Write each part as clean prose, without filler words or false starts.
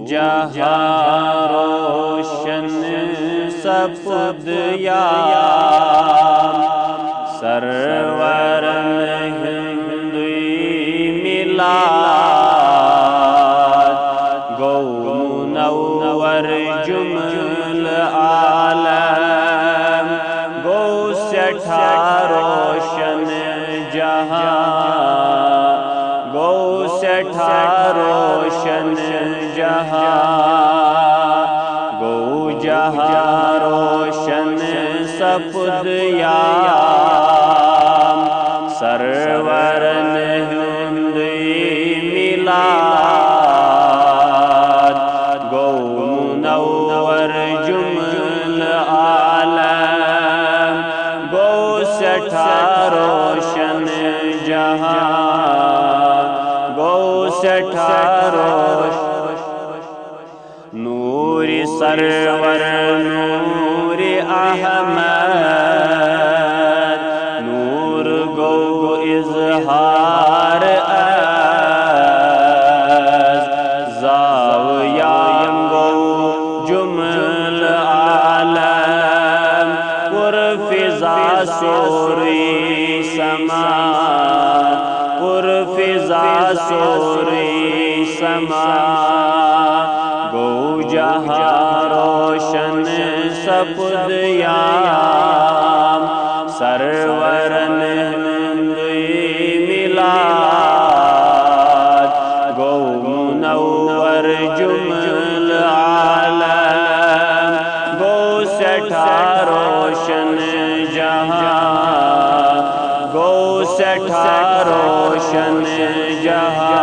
جہاں روشن سپد یا سرور ہندوی میلاد گو منور جمل عالم گو سٹھا روشن جہاں گو سٹھا روشن جہاں گو جہاں روشن سپد یا سرور ہندوی میلاد گو منور جمل عالم گو سٹھا روشن جہاں گو سٹھا روشن نور سرور نور احمد نور گو اظہار از زاویہ گو جمل عالم پر فضا سوری سما پر فضا سوری سما گو جہاں روشن سپد یا سرور ہندوی میلاد گو منور جمل عالم گو سٹھا روشن جہاں گو سٹھا روشن جہاں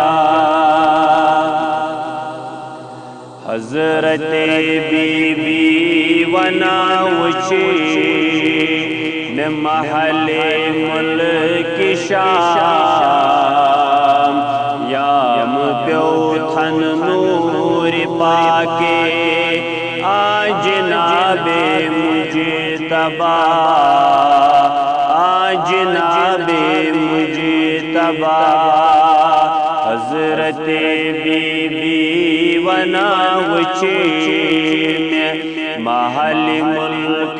حضرت بی بی وناوچی محل ملک شام یام پیو تھن نور پاکے آج جناب مجتبی آج جناب مجتبی حضرت بی بی وناوچی محل ملک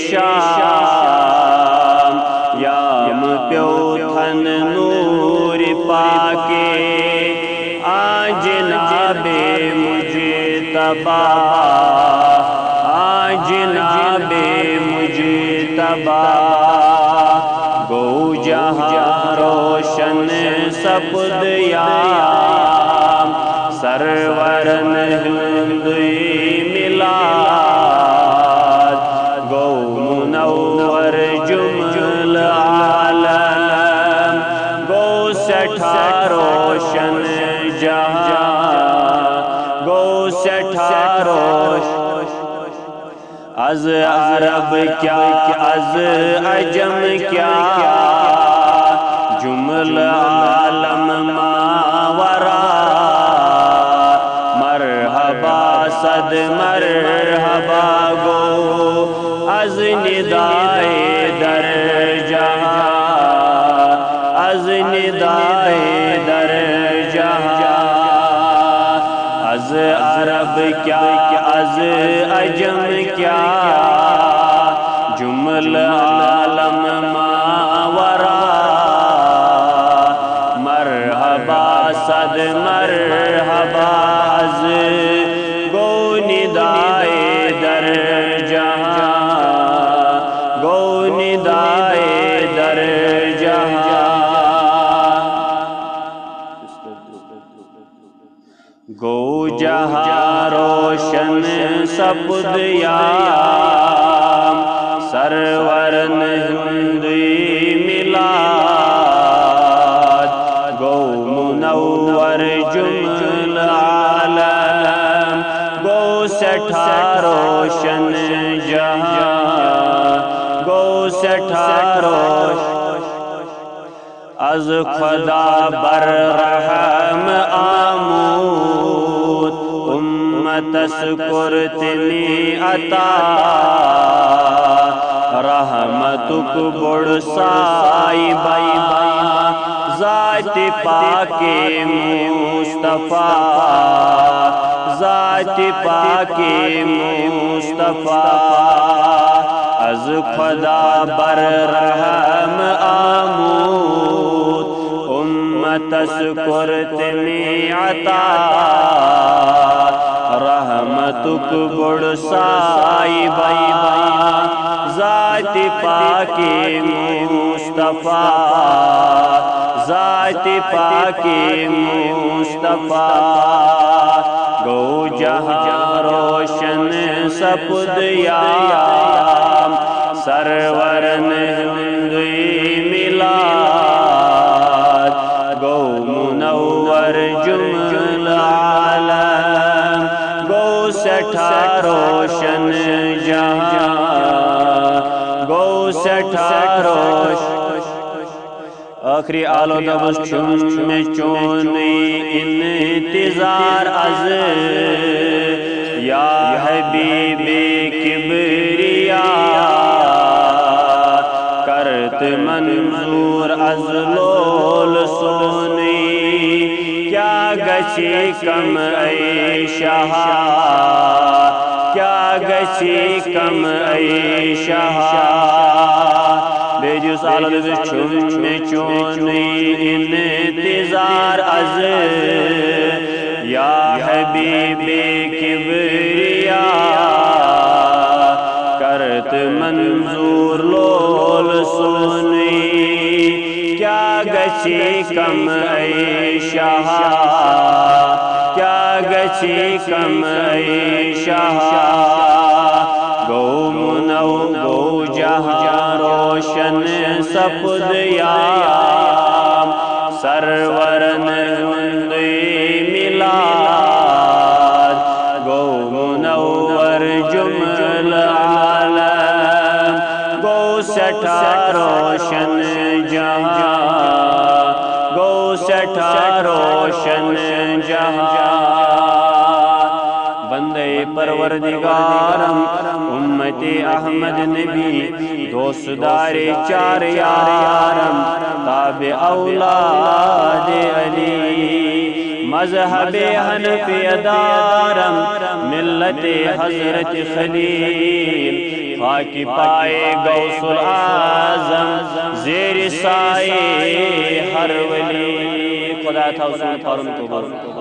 شام یام پیو تھن نور پاکے آج جناب مجتبی آج جناب مجتبی گو جہاں روشن سپد یا سرور ہندوی میلاد گو منور جمل عالم گو سٹھا روشن جہاں گو سٹھا روشن از عرب کیا از عجم کیا جمل عالم ماورا مرحبا صد مرحبا گو از ندائے در جہاں از ندائے در جہاں از عرب کیا از عجم کیا جمل عالم ماورا مرحبا صد مرحبا از گو ندائے در جہاں گو ندائے در جہاں گو جہاں روشن سپد یا سرور ہندوی میلاد گو منور جمل عالم گو سٹھا روشن جہاں گو سٹھا روشن از خدا بر رحم آمود امت اسکرتنی عطا رحمتک بڑ سائی بابا ذات پاک مصطفیٰ ذات پاک مصطفیٰ از خدا بر رحم آمود امت اسکرت می عطا رحمتک بڑ سائی بابا ذات پاک مصطفیٰ ذات پاک مصطفیٰ گو جہاں روشن سپد یام سرورن ہندوی ملاد گو منور جمل عالم گو سٹھا روشن جہاں گو سٹھا روشن آخری آلو دبس چون چونی انتظار از یا حبیب کبریا کرت منظور از لول سونی کیا گچی کم ای شہا کیا گچی کم ای شہا بیجوس آلو دبس چونی انتظار از یا حبیب کبریا کرت منظور لول سونی کیا گچی کم ای شہا کیا گچی کم ای شہا گو منو گو جہاں روشن سپد یام سرورن ہندوی ملاد گو منور جمل عالم گو سٹھا روشن جہاں گو سٹھا روشن جہاں بندے پروردگارم امت احمد نبی دوست دار چار یارم تابع اولاد علی مذہب حنفی دارم ملت حضرت خلیل خاک پائے غوث العظم زیر سائے ہر ولی خدا تھا اصول فارم تو